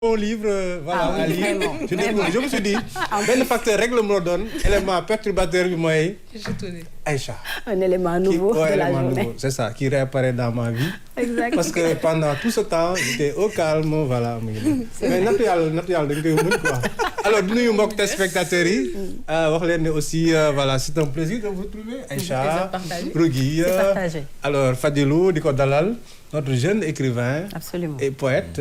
Mon livre, voilà, à lire. Je me suis dit, ben facteur règle me donne, élément perturbateur du moyen. Aïcha. Un élément nouveau de la journée. C'est ça, qui réapparaît dans ma vie. Exact. Parce que pendant tout ce temps, j'étais au calme, voilà. Mais naturel, quoi. Alors, nous, mbokk téléspectateurs yi, wax leen ne aussi, voilà, c'est un plaisir de vous retrouver. Aïcha, Rougui, alors Fadilou, Diko Dalal, notre jeune écrivain. Absolument. Et poète,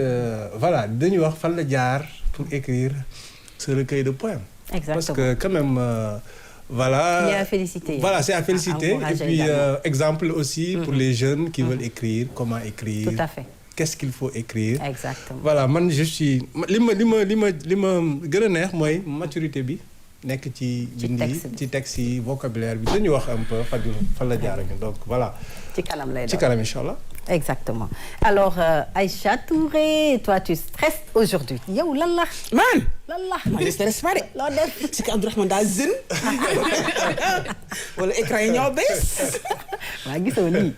voilà, dañuy wax fan la jaar pour écrire ce recueil de poèmes. Exactement. Parce que quand même, voilà. Il y a à féliciter. Voilà, c'est à féliciter. Et puis, exemple aussi pour les jeunes qui veulent écrire, comment écrire. Tout à fait. Qu'est-ce qu'il faut écrire. Exactement. Voilà, man je suis li ma gën a neex mooy maturité bi nekk ci bind yi ci texte yi vocabulaire bi dañuy wax un peu Fadilou fan la jaar donc voilà. ci kanam lay doon ci kanam incha allah. Exactement. Alors, Aïcha Touré, toi, tu stresses aujourd'hui. Yow, lan la? Man! Lan la? Man, je stresse pas de. Loo def? C'est que Abdourahmane daa zen. Wala écran yi ñoo bees. Waa gisoo nii.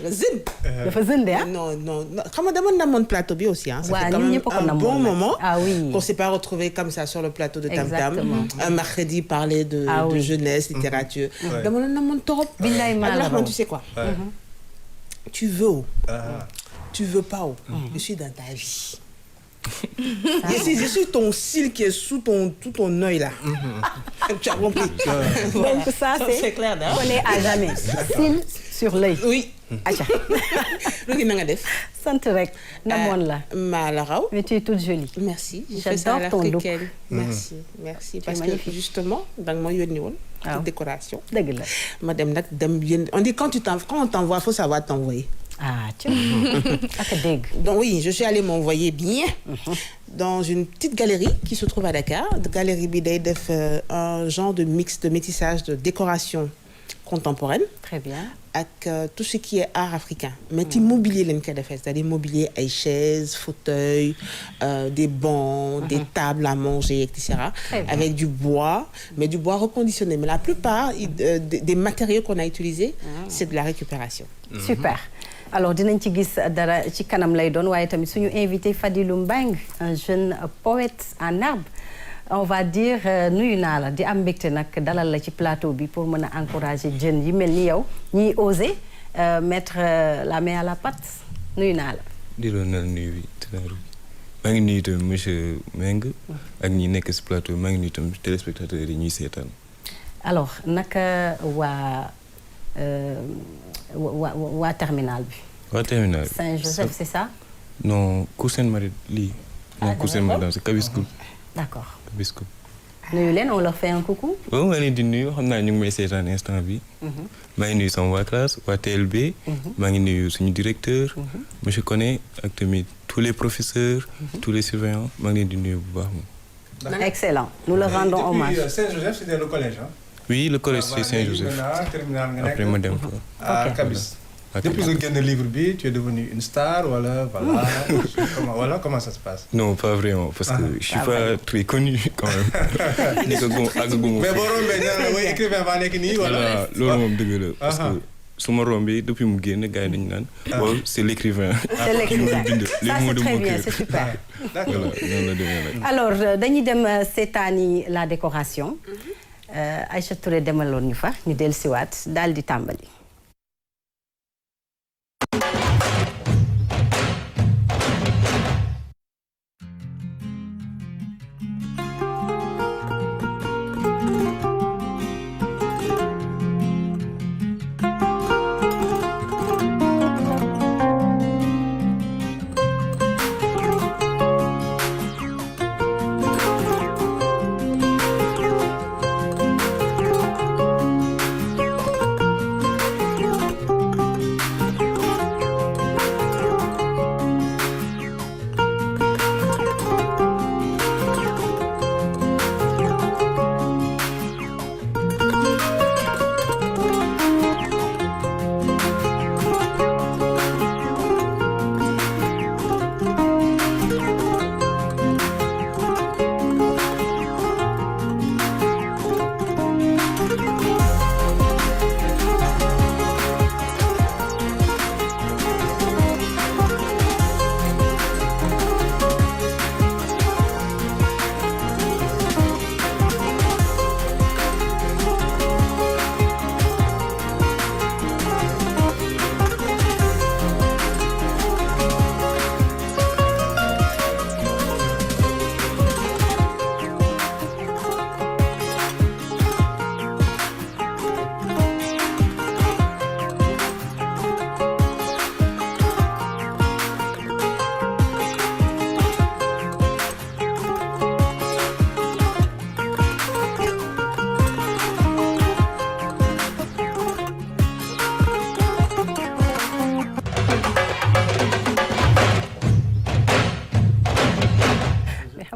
Zen. Dafa zen de, ah? Non. Xam nga dama namoon plateau bi aussi, hein. Ouais, ñun ñëpp ko namoon. Un bon moment. Ah oui. Qu'on s'est pas retrouvé comme ça sur le plateau de Tam Tam. Un mercredi parler de jeunesse, littérature. Dama la namoon trop. Billaay maa la Abdourahmane, tu sais quoi? Tu veux tu veux pas je suis dans ta vie. Je suis ton cil qui est sous tout ton œil là. Tu as compris. Donc ça c'est clair, on est à jamais. Cil sur l'œil. Oui. Acha. Lu na nga def. Sant rek namoon la. Ma la raw. Mais tu es toute jolie. Merci. J'adore ton look. Merci parce que justement danga ma yónni woon. Petite décoration. Dëgg la. Ma dem yéen on dit quand on t'envoie faut savoir t'envoyer. Ah, tu vois. Donc oui, je suis allée m'envoyer bien dans une petite galerie qui se trouve à Dakar. Galerie bi day def un genre de mix de métissage de décoration contemporaine. Très bien. Avec tout ce qui est art africain. Mais ci mobilier lañ koy defee, c'est-à-dire mobilier ay chaises, fauteuils, des bancs, des tables à manger, etc. Avec du bois, mais du bois reconditionné. Mais la plupart des matériaux qu'on a utilisés, c'est de la récupération. Super. Alors dinañ ci gis dara ci kanam lay doon waaye tamit suñu invité Fadilou Mbengue, un jeune poète en herbe. On va dire nuyu naa la di am mbégte nag dalal la ci plateau bi pour mën a encourager jeunes yi mel ni yow ñiy oser mettre la main à la pâte nuyu naa la. di la nuyu bi maa ngi nuyu tamit monsieur Mbengue ak ñi nekk ci plateau maa ngi nuyu tamit téléspectateurs yi ñuy seetaan. Alors naka waa terminal bi. waa terminal bi Saint-Joseph c'est ça? Non Cour Sainte-Marie lii. non Cour Sainte-Madame c'est Kabiskou. D'accord. Kabiskou. nuyu leen on leur fait un coucou. waaw maa ngi leen di nuyu xam naa ñu ngi may seetaan instant bi maa ngi nuyu sama waa classe waa TLB. maa ngi nuyu suñu directeur. monsieur Koné ak tamit tous les professeurs. tous les surveillants maa ngi leen di nuyu bu baax moom. Excellent. Nous leur rendons hommage. Depuis Saint-Joseph, c'était le collège, hein? Oui, le collège c'est Saint-Joseph. Après ma dem fa. Kabis. Depuis que tu as le livre B, tu es devenu une star, voilà. Comment ça se passe? Non, pas vraiment, parce que je suis pas très connu quand même. Mais bon, écrivain va aller voilà, loolu dëgg la parce que su ma rombee depuis mu génn gars yi dañu naan waaw c'est l'écrivain. C'est l'écrivain. Ça c'est très bien, c'est super. Voilà, noonu la demee nag. Alors dañuy dem seetaani la décoration. Aïcha Touré demaloon ñu fa ñu dellusiwaat daal di tàmbali.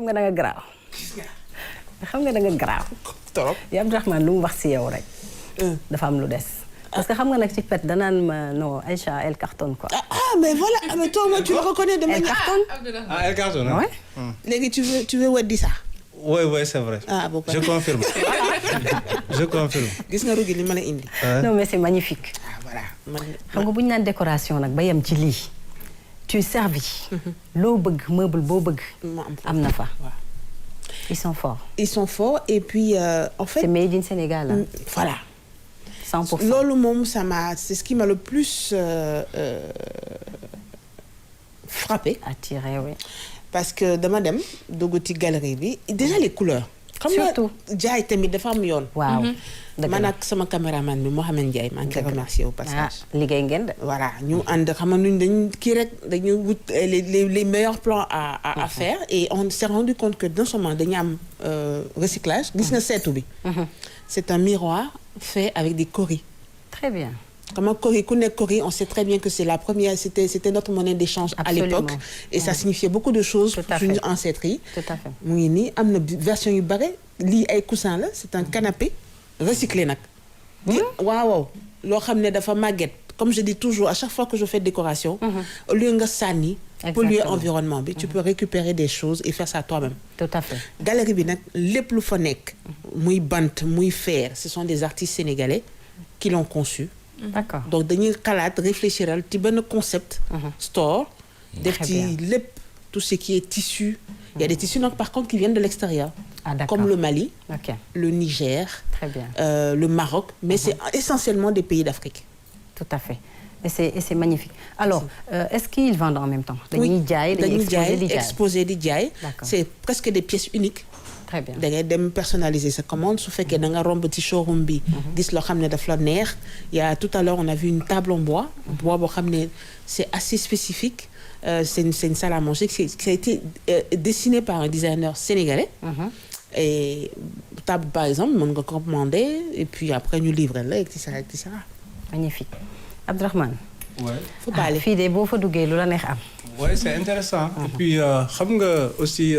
xam nga da nga garaaw. xam nga da nga garaaw. trop. yow Abdourahmane lu mu wax si yow rek. dafa am lu des. parce que xam nga nag ci pet danaan ma non Aïcha elle cartonne quoi. Mais voilà, mais toi tu le reconnais de Elle manière. cartonne. Ah, elle cartonne, hein? Ouais. Léegi tu veux weddi ça. Oui, oui, c'est vrai. Ah, bon, Je confirme. Je confirme. Gis nga rugi li ma la indi. non mais c'est magnifique. Ah voilà. xam nga bu ñu naan décoration nag ba yem ci lii. tu servis. loo bëgg meuble boo bëgg. am na fa. Ils sont forts. Ils sont forts et puis en fait. C'est made in Sénégal. Hein. Voilà. 100%. Loolu moom c'est ce qui m'a le plus frappé. Attiré, oui. Parce que dama dem dugg ci galerie bi déjà les couleurs. Surtout. Xam nga jaay tamit dafa am yoon. waaw. man ak sama caméraman bi Mohamed Ndiaye maa ngi koy remercier au passage. liggéey ngeen de. Voilà ñu ànd xam nga ñun dañu kii rek dañu wut les meilleurs plans à faire et on s'est rendu compte que non seulement dañu am recyclage. Gis nga seetu bi. C'est un miroir fait avec des coris. Très bien. Comment Cori, on sait très bien que c'est la première, c'était notre monnaie d'échange à l'époque. Et ça signifiait beaucoup de choses pour une ancêtrerie. Tout à fait. Mu ngi nii am na version yu bare lii ay coussin la c'est un canapé recyclé nag. waaw loo xam ne dafa màgget comme je dis toujours à chaque fois que je fais décoration. au lieu nga sànni. polluer environnement bi tu peux récupérer des choses et faire ça toi-même. Tout à fait. Galerie bi nag lépp lu fa nekk. muy bant muy fer ce sont des artistes sénégalais qui l'ont conçu. D'accord. Donc dañuy xalaat réfléchiral ci benn concept. store def ci lépp tout ce qui est tissu. Il y a des tissus donc par contre qui viennent de l'extérieur. Ah, d'accord. Comme le Mali, le Niger, très bien. Le Maroc, mais c'est essentiellement des pays d'Afrique. Tout à fait. Et c'est magnifique. Alors, est-ce qu'ils vendent en même temps? Oui, dañuy exposer di jaay. C'est presque des pièces uniques. Très bien. Da ngay dem personnaliser sa commande su fekkee da nga romb ci showroom bi. gis loo xam ne daf la neex. Il y a tout à l'heure on a vu une table en bois. bois boo xam ne c'est assez spécifique. C'est une salle à manger qui a été dessinée par un designer sénégalais. Et table par exemple mën nga commander et puis après ñu livrer la etc. Magnifique. Abdourahmane. Ouais. Faut pas aller. fii de boo fa duggee lu la neex am. Ouais, c'est intéressant. Et puis xam nga aussi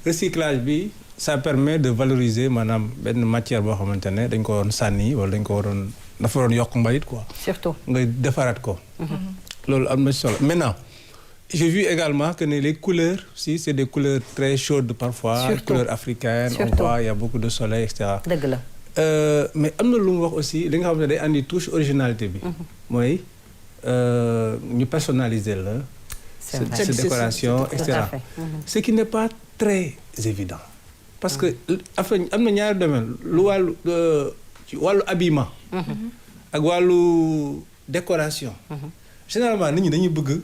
recyclage bi ça permet de valoriser maanaam benn matière boo xamante ne dañ ko waroon sànni wala dañ ko waroon dafa waroon yokk mbalit quoi. Surtout. nga defaraat ko. loolu am na solo maintenant. J'ai vu également que les couleurs aussi c'est des couleurs très chaudes parfois. Surtout. Couleurs africaines. Surtout. On voit il y a beaucoup de soleil et cetera. dëgg la. Mais am na lu mu wax aussi li nga xam ne day andi touche originalité bi. mooy ñu personnaliser la. cette décoration et cetera. Ce qui n'est pas très évident. Parce que affaire am na ñaari domaine lu wàllu ci wàllu habillement. ak wàllu décoration. Généralement nit ñi dañuy bëgg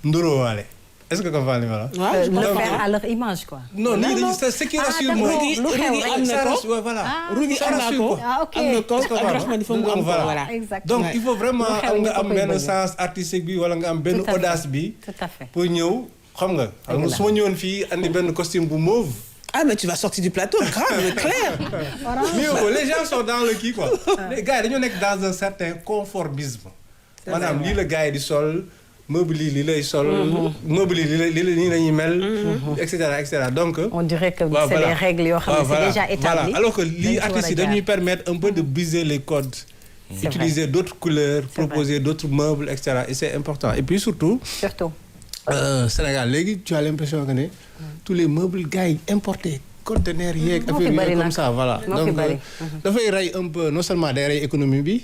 ndórowaale. Est-ce que comprendre li ma la. le faire à leur image quoi. non nit ñi dañuy ce qui rassure mooy. lu am na ko voilà. rugi am na ko. ok am na ko Abdourahmane faut mu am ko voilà. exactement. Donc il faut vraiment nga am benn sens artistique bi wala nga am benn audace bi. tout à fait. pour ñëw xam nga. su ma ñëwoon fii andi benn costume bu mauve. Ah mais tu vas sortir du plateau grave clair. Mais les gens sont dans le kii quoi. Les gars dañoo nekk dans un certain conformisme. maanaam lii la gars yi di sol. meuble yi lii lay sol. meuble yi lii la ñuy mel. et cetera donc. on dirait que c'est des règles yoo xam ne c'est déjà établi. alors que lii artistes yi dañuy permettre un peu de briser les codes. utiliser d'autres couleurs. proposer d'autres meubles et cetera et c'est important et puis surtout. Sénégal léegi tu as l'impression que ne tous les meubles gars yi importés. conteneurs yeeg affaire yi comme ça voilà donc dafay rey un peu non seulement day rey économie bi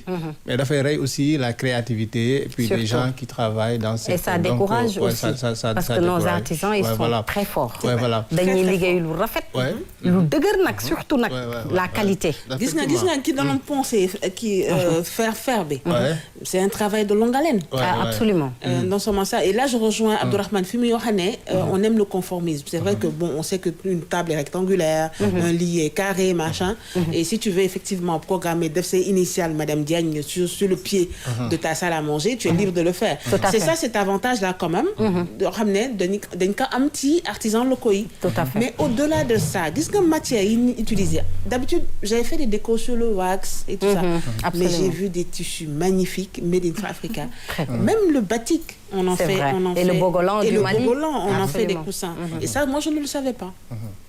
mais dafay rey aussi la créativité et puis des gens qui travaillent dans cette et ça décourage aussi parce que nos artisans ils sont très forts dañuy liggéey lu rafet lu dëgër nag surtout nag la qualité gis nga ki doon poncer ki fer bi c'est un travail de longue haleine absolument non seulement ça et là je rejoins Abdourahmane fi muy wax ne on aime le conformisme c'est vrai que bon on sait que une table est rectangulaire rectangulaire, un lit carré, machin. Et si tu veux effectivement programmer d'FC initial, Madame Diagne, sur le pied de ta salle à manger, tu es libre de le faire. C'est ça cet avantage-là quand même, de ramener un petit artisan locaux. Mais au-delà de ça, qu'est-ce que matière utilisée? D'habitude, j'avais fait des décos sur le wax et tout ça. Mais j'ai vu des tissus magnifiques, made in Africa. Même le batik, on en fait. Et le bogolan du Mali. On en fait des coussins. Et ça, moi, je ne le savais pas.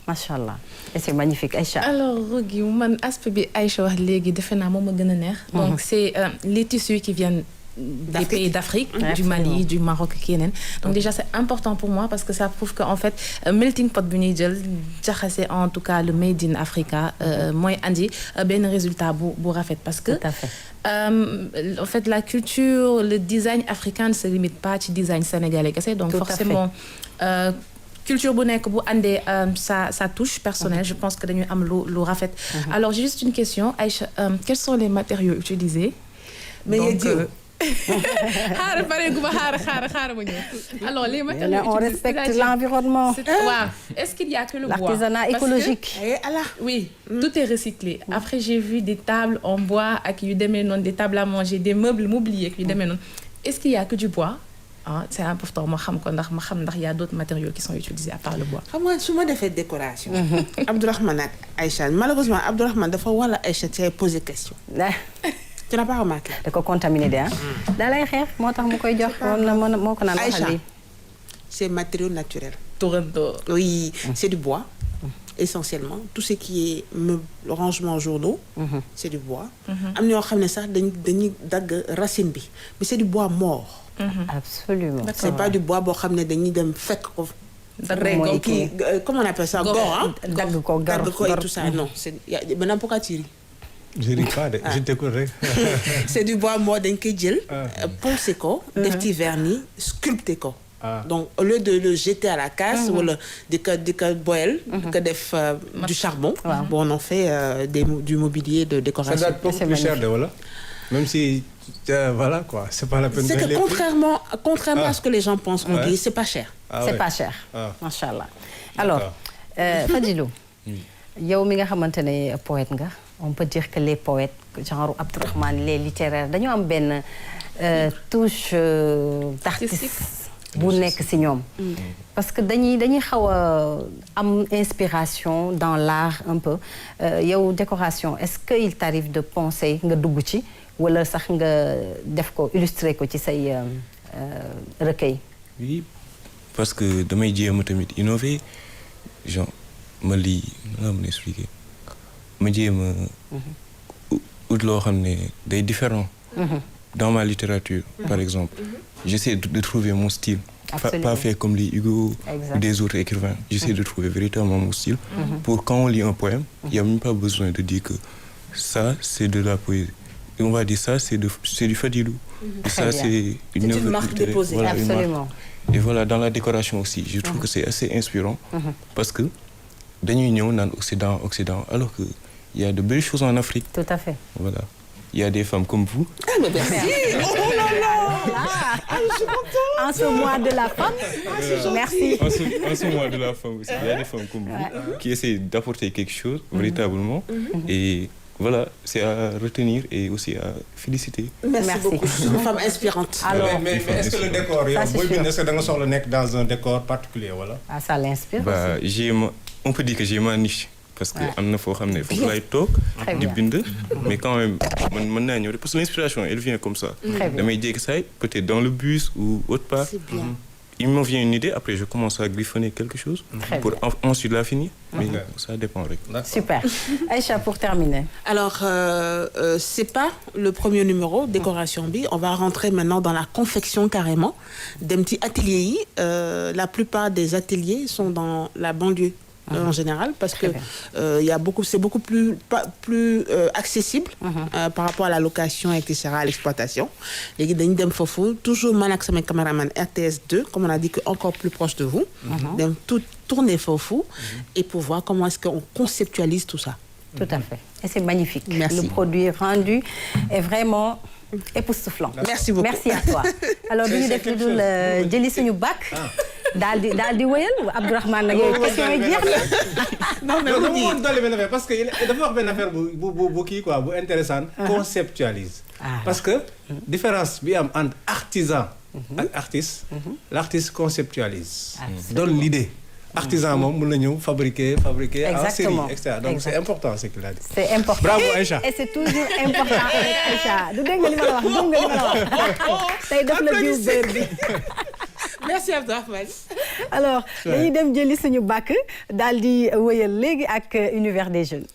Machallah. Et c'est magnifique. Aïcha. Alors, Rougui, mon aspect bi Aïcha wax légui defé na moma gëna neex. Donc c'est les tissus qui viennent des pays d'Afrique, du Mali, du Maroc, Kenya. Donc déjà c'est important pour moi parce que ça prouve qu'en fait melting pot bu ñuy jël jaxase en tout cas le made in Africa mooy andi ben résultat bu rafet parce que en fait la culture, le design africain ne se limite pas au design sénégalais. Donc tout forcément culture bu nek bu andé sa touche personnelle, je pense que dañuy am lu rafet. Alors j'ai juste une question, Aïcha, quels sont les matériaux utilisés? Mais alors les matériaux on respecte l'environnement. Est-ce qu'il y a que le bois? L'artisanat écologique. Oui, tout est recyclé. Après j'ai vu des tables en bois qui yu démé non, des tables à manger, des meubles mobiliers qui yu démé non. Est-ce qu'il y a que du bois? C'est important ma xam ndax y a d'autres matériaux qui sont utilisés à part le bois. Xam nga su ma defee décoration. Abdourahmane ak Aïcha, malheureusement Abdourahmane dafa wala Aïcha ci poser question. Tu n'as pas remarqué? Da ko contaminé de da lay xeex motax mu koy jox moo ko naan waxal li. C'est matériaux naturels. Toronto. Oui, c'est du bois. Essentiellement tout ce qui est le rangement journaux, c'est du bois. Am ñoo xamné sax dañuy dag racine bi, mais c'est du bois mort. Absolument. C'est pas du bois boo xam ne dañuy dem fekk ko. Comment on appelle ça? Gore, hein? Garde ko et tout ça. Non, c'est maintenant pourquoi tu ris? Je ris pas, je t'écoute. C'est du bois mort dañ koy jël, poncer ko, def ci vernis, sculpter ko. Donc au lieu de le jeter à la casse ou de boil, que def du charbon, bon on en fait du mobilier de décoration. Ça doit être plus cher de voilà. Même si voilà quoi, c'est pas la peine de c'est que contrairement à ce que les gens pensent, c'est pas cher. C'est pas cher. Machallah. Alors, Fadilou, yow mi nga xamantene poète nga, on peut dire que les poètes genre Abdourahmane, les littéraires dañu am ben touche d'artiste bu nek ci ñom. Parce que dañuy xaw am inspiration dans l'art un peu. Yow décoration, est-ce que il t'arrive de penser nga dugg ci wala sax nga def ko illustrer ko ci say recueil? Oui, parce que damay jéem tamit innover, genre ma lii nga mën expliquer ma jéem ut loo xam ne day différent. Dans ma littérature, par exemple, j'essaie de trouver mon style. Pas fait comme les Hugo ou des autres écrivains. J'essaie de trouver véritablement mon style. Pour quand on lit un poème, il n'y a même pas besoin de dire que ça, c'est de la poésie. Et on va dire ça, c'est du Fadilou. Et ça, c'est une marque déposée. Voilà, absolument. Et voilà, dans la décoration aussi, je trouve que c'est assez inspirant. Parce que dans l'Union, on a Occident, alors qu'il y a de belles choses en Afrique. Tout à fait. Voilà. Il y a des femmes comme vous. Ah, mais merci. Oh là là. Je suis contente. En ce mois de la femme. Merci. En ce mois de la femme aussi, il y a des femmes comme vous qui essaient d'apporter quelque chose véritablement. Et voilà, c'est à retenir et aussi à féliciter. Merci beaucoup. Je suis une femme inspirante. Alors, mais est-ce que le décor, est-ce que dans le nec dans un décor particulier, voilà? Ah, ça l'inspire bah, aussi. On peut dire que j'ai ma niche. Parce que il faut que talk, du bind, mais quand même, parce que l'inspiration, elle vient comme ça. Mais peut-être dans le bus ou autre part. C'est bien. Il me vient une idée, après je commence à griffonner quelque chose pour ensuite la finir. Mais ça dépend. Super. Aïcha, pour terminer. Alors, c'est pas le premier numéro, Décoration B. On va rentrer maintenant dans la confection carrément. Des petits ateliers. La plupart des ateliers sont dans la banlieue. En général, parce que c'est beaucoup plus accessible par rapport à la location, etc., à l'exploitation. Les guides dem fofu toujours manak sama caméraman RTS2, comme on a dit, que encore plus proche de vous. Dem tout tourner fofu et pour voir comment est-ce qu'on conceptualise tout ça. Tout à fait. Et c'est magnifique. Merci. Le produit rendu est vraiment époustouflant. Merci beaucoup. Merci à toi. Alors, nous avons fait le bac. daal di wëyal Abdourahmane nag yooyu question yi jeex na. non mais dama woon dolli benn affaire parce que dafa wax benn affaire bu kii quoi bu intéressante conceptualise. Parce que différence bi am entre artisan ak artiste, l'artiste conceptualise, donne l'idée. Artisan moom mën na ñëw fabriquer en série, etc. Donc c'est important ce qu'il a dit. C'est important. Bravo Aïcha. Et c'est toujours important avec Aïcha. Du dégg nga li ma la wax, dégg nga li ma la wax. Tey def la jiw beurre bi. Merci Abdourahmane. Alors dañuy dem jëli suñu bàkk daal di wëyal léegi ak univers des jeunes.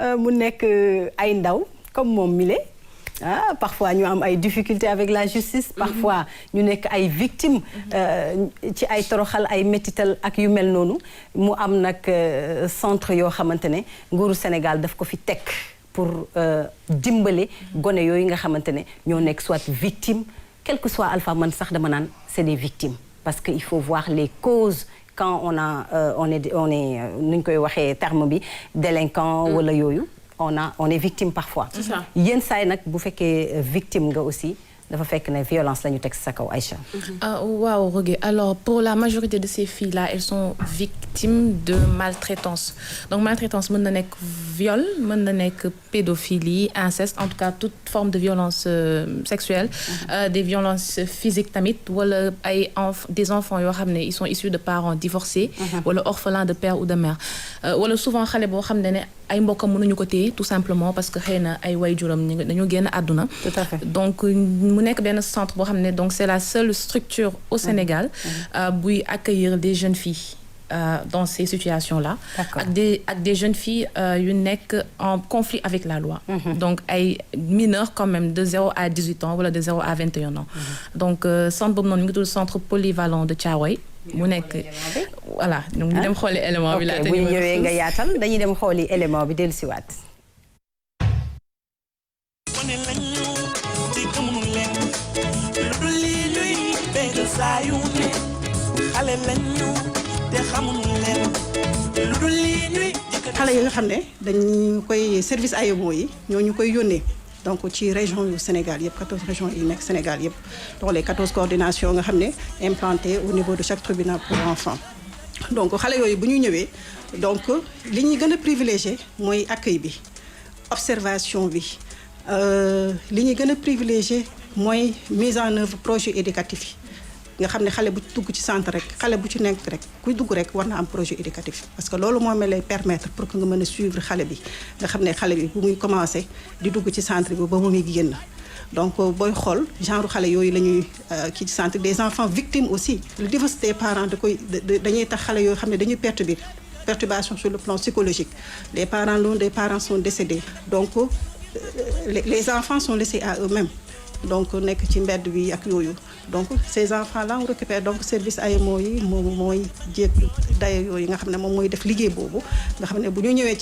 Mu nekk ay ndaw comme moom mile. Parfois ñu am ay difficultés avec la justice, parfois ñu nekk ay victimes ci ay toroxal ay métital ak yu mel noonu mu am nag centre yoo xamante ne nguuru Sénégal daf ko fi teg pour dimbale gone yooyu nga xamante ne ñoo nekk soit victime, quel que soit alpha, man sax dama naan c'est des victimes parce que il faut voir les causes quand on est nu ñu koy waxee terme bi délinquant wala yooyu. On est victime parfois. C'est ça. Yenn saa yi nag bu fekkee victime nga aussi dafa fekk ne violence la ñu teg sa kaw Aïcha. Waaw Rogué, alors pour la majorité de ces filles-là, elles sont victimes de maltraitance. Donc maltraitance mën na nekk viol, mën na nekk pédophilie, inceste, en tout cas toute forme de violence sexuelle, des violences physiques tamit, wala ay des enfants yoo xam ne ils sont issus de parents divorcés, wala orphelins de père ou de mère, wala souvent xale boo xam ne ay mbokkam mënuñu ko téye tout simplement parce que xëy na ay waajuram dañoo génn àdduna. Tout à fait. Donc mu nekk benn centre boo xam ne donc c'est la seule structure au Sénégal buy accueillir des jeunes filles dans ces situations-là. D'accord. ak des jeunes filles yu nekk en conflit avec la loi. Donc ay mineurs quand même de 0 à 18 ans wala de 0 à 21 ans. Donc centre boobu noonu mi ngi tudd centre polyvalent de Thiaroye. mu nekk voilà ñu dem xooli élément bi laata bu ñu ñëwee nga yaatal dañuy dem xooli élément bi dellusiwaat. xale yi nga xam ne dañu koy service AEMO yi ñoo ñu koy yónnee donc ci région yu Sénégal yëpp 14 régions yi nekk Sénégal yëpp donc les 14 coordinations nga xam ne implantées au niveau de chaque tribunal pour enfants. Donc xale yooyu bu ñu ñëwee donc li ñuy gën a privilégié mooy accueil bi observation bi li ñuy gën a privilégié mooy mise en œuvre projet éducatif yi. nga xam ne xale bu dugg ci centre rek xale bu ci nekk rek kuy dugg rek war na am projet éducatif parce que loolu moo lay permettre pour que nga mën a suivre xale bi nga xam ne xale bi bu muy commencé di dugg ci centre bi ba mu muy génn donc booy xool genre xale yooyu la ñuy kii ci centre des enfants victimes aussi le divorce des parents dañuy tax xale yoo xam ne dañuy perturbation sur le plan psychologique les parents l'un des parents sont décédés donc les enfants sont laissés à eux-mêmes donc nekk ci mbedd bi ak yooyu donc ces enfants là on récupère donc service AEMO yi moom mooy jéeg daye yooyu nga xam ne moom mooy def liggéey boobu nga xam ne bu ñu ñëwee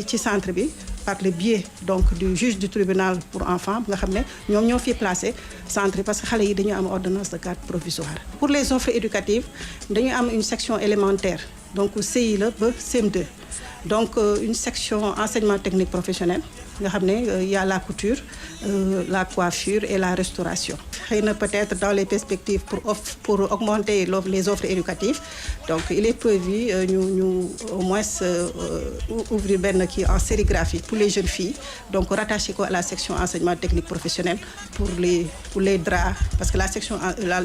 ci centre bi par le biais donc du juge du tribunal pour enfants nga xam ne ñoom ñoo fi placé centre bi parce que xale yi dañu am ordonnance de garde provisoire. Pour les offres éducatives dañu am une section élémentaire donc CI la ba CM2 donc une section enseignement technique professionnel nga xam ne y a la couture la coiffure et la restauration. xëy na peut-être dans les perspectives pour augmenter les offres éducatives donc il est prévu ñu au moins ouvrir benn kii en sérigraphie pour les jeunes filles donc rattaché ko à la section enseignement technique professionnel pour les draps parce que la section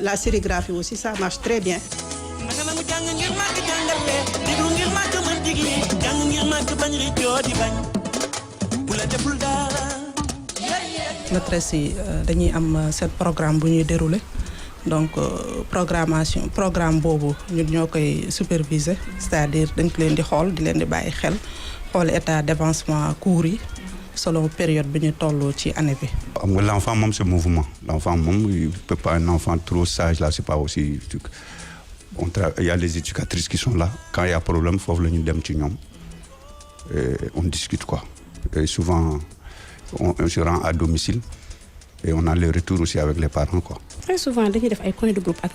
la sérigraphie aussi ça marche très bien. maîtresse yi dañuy am seen programme bu ñuy dérouler donc programme boobu ñun ñoo koy superviser c'est-à-dire dañ ko leen di xool di leen di bàyyi xel xool état d'avancement cours yi selon période bi ñu toll ci année bi. xam nga l'enfant moom c'est mouvement l'enfant moom il peut pas un enfant trop sage là c'est pas aussi il y a les éducatrices qui sont là quand il y a problème foofu la ñu dem ci ñoom on discute quoi et souvent on se rend à domicile et on a les retours aussi avec les parents quoi. Très souvent dañuy def ay coins de groupe ak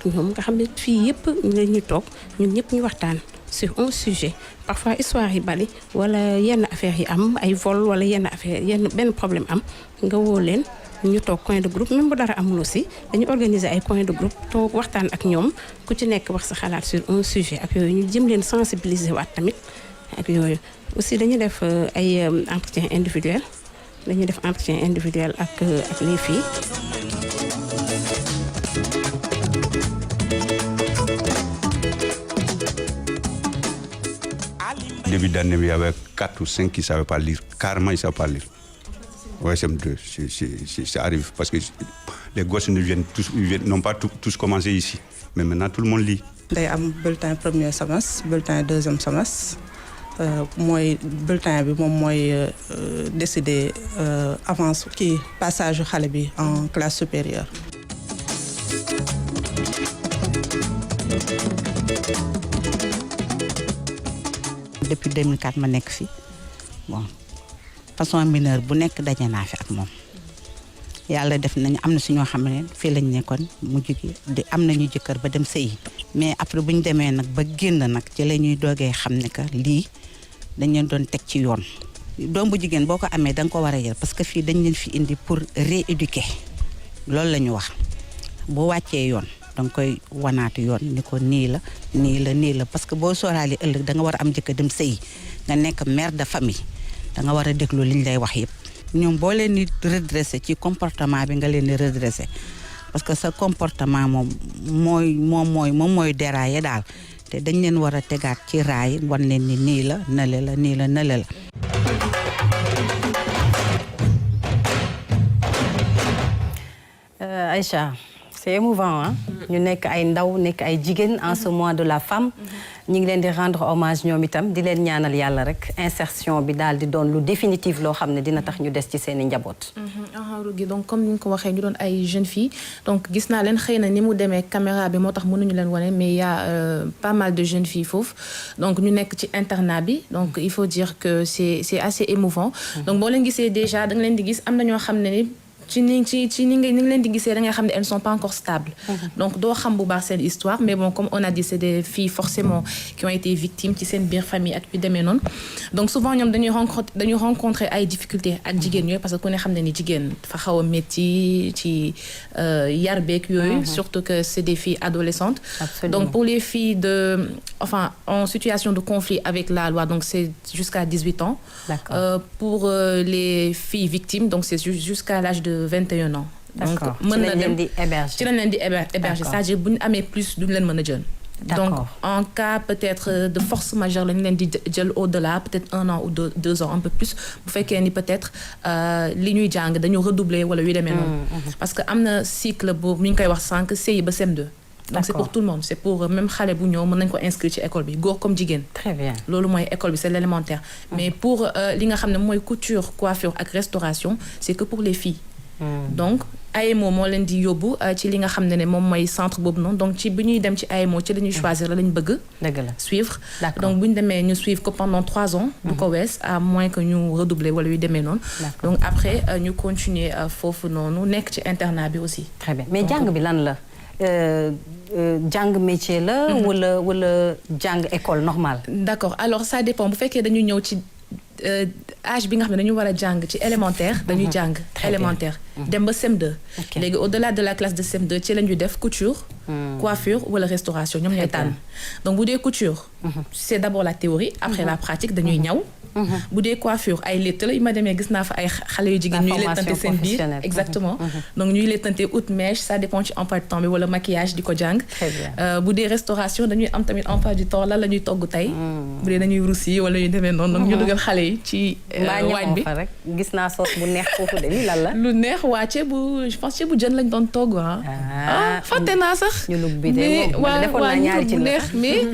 ñoom nga xam ne fii yëpp la ñuy toog ñun ñëpp ñu waxtaan sur un sujet parfois histoire yi bari wala yenn affaires yi am ay vol wala yenn affaire yenn benn problème am nga woo leen ñu toog coin de groupe même bu dara amul aussi dañu organiser ay coin de groupe toog waxtaan ak ñoom ku ci nekk wax sa xalaat sur un sujet ak yooyu ñu jëm leen sensibiliser waat tamit ak yooyu aussi dañu def ay entretien individuel ak les filles. Début d'année, il y avait 4 ou 5 qui ne savaient pas lire. Carrément, ils ne savaient pas lire. Ouais, c'est ça arrive parce que les gosses n'ont pas tous commencé ici. Mais maintenant, tout le monde lit. day am bulletin premier semestre bulletin deuxième semestre mooy bulletin bi moom mooy décider avance kii passage xale bi en classe supérieure. Depuis 2004 ma nekk fi bon façon mineur bu nekk daje naa fi ak moom yàlla def nañu am na si ñoo xam ne fii lañ nekkoon mu jóge di am nañu jëkkër ba dem sëyi mais après bu ñu demee nag ba génn nag ci la ñuy doogee xam ne que lii dañ leen doon teg ci yoon doom bu jigéen boo ko amee da nga ko war a yar parce que fii dañ leen fi indi pour rééduquer loolu la ñu wax boo wàccee yoon danga koy wanaatu yoon ni ko nii la parce que boo sóoraale ëllëg da nga war a am jëkkër dem sëyi nga nekk mère de famille da nga war a déglu li ñu lay wax yëpp ñoom boo leen di redresser ci comportement bi nga leen di redresser parce que sa comportement moom mooy dérailler daal te dañ leen war a tegaat ci raay wan leen ni nii la nale la. Aïcha, c'est émouvant hein. ñu nekk ay ndaw nekk ay jigéen en ce mois de la femme ñu ngi leen di rendre hommage ñoom itam di leen ñaanal yàlla rek insertion bi daal di doon lu définitif loo xam ne dina tax ñu des ci seen i njaboot. donc comme ni nga ko waxee ñu doon ay jeunes filles donc gis naa leen xëy na ni mu demee caméra bi moo tax mënuñu leen wane mais y a pas mal de jeunes filles foofu donc ñu nekk ci internat bi donc il faut dire que c'est assez émouvant. donc boo leen gisee déjà da nga leen di gis am na ñoo xam ne ni ci ni nga leen di gisee da nga xam ne elles ne sont pas encore stables. donc doo xam bu baax seen histoire mais bon comme on a dit c'est des filles forcément qui ont été victimes ci seen biir famille ak yu demee noonu donc souvent ñoom dañuy rencontrer ay difficultés ak jigéen yooyu parce que ku ne xam ne ni jigéen dafa xaw a métti ci yar beeg yooyu. surtout que c'est des filles adolescentes. Absolument. Donc pour les filles en situation de conflit avec la loi donc c'est jusqu'à 18 ans. D'accord. Pour les filles victimes donc c'est jusqu'à l'âge de 21 ans. donc mën na dem ci lañ leen di héberger c'est-à-dire bu ñu amee plus duñ leen mën a jël. donc en cas peut-être de force majeure lañ leen di jël au-delà peut-être 1 an ou 2 ans un peu plus bu fekkee ni peut-être li ñuy jàng dañu redoubler wala yu demee noonu. parce que am na cycle boobu mi ngi koy wax sànq CI ba CM2. donc c'est pour tout le monde c'est pour même xale bu ñëw mën nañ ko inscrire ci école bi góor comme jigéen. très bien loolu mooy école bi c'est l'élémentaire. mais pour li nga xam ne mooy couture coiffure ak restauration c'est que pour les filles. donc AEMO moo leen di yóbbu ci li nga xam ne moom mooy centre boobu noonu donc ci bi ñuy dem ci AEMO ci la ñuy choisir la lañ bëgg. dëgg la suivre. donc bu ñu demee ñu suivre ko pendant 3 ans. du ko wees à moins que ñu redoubler wala yu demee noonu. donc après ñu continuer foofu noonu nekk ci internat bi aussi. très bien mais jàng bi lan la. jàng métier la. wala jàng école normale. d'accord alors ça dépend bu fekkee dañuy ñëw ci âge bi nga xam ne dañu war a jàng ci élémentaire. dañuy jàng élémentaire. dem ba CM2. léegi au-delà de la classe de CM2 ci la ñuy def couture. coiffure wala restauration ñoom ñooy tànn. donc bu dee couture. c'est d'abord la théorie après la pratique dañuy ñaw. bu dee coiffure ay létt la ma demee gis naa fa ay xale yu jigéen ñuy léttante seen biir exactement donc ñuy léttante out mèche ça dépend ci emploi du temps bi wala maquillage di ko jàng. bu dee restauration dañuy am tamit emploi du temps lan la ñuy togg tey. bu dee dañuy roussi wala yu demee noonu donc ñu dugal xale yi ci waañ bi rek gis naa soos bu neex foofu de lii lan la. lu neex waa ceebu je pense ceebu jën lañ doon togg fàtte naa sax. ñu lug bi de moom defoon naa ñaari ci bu neex mais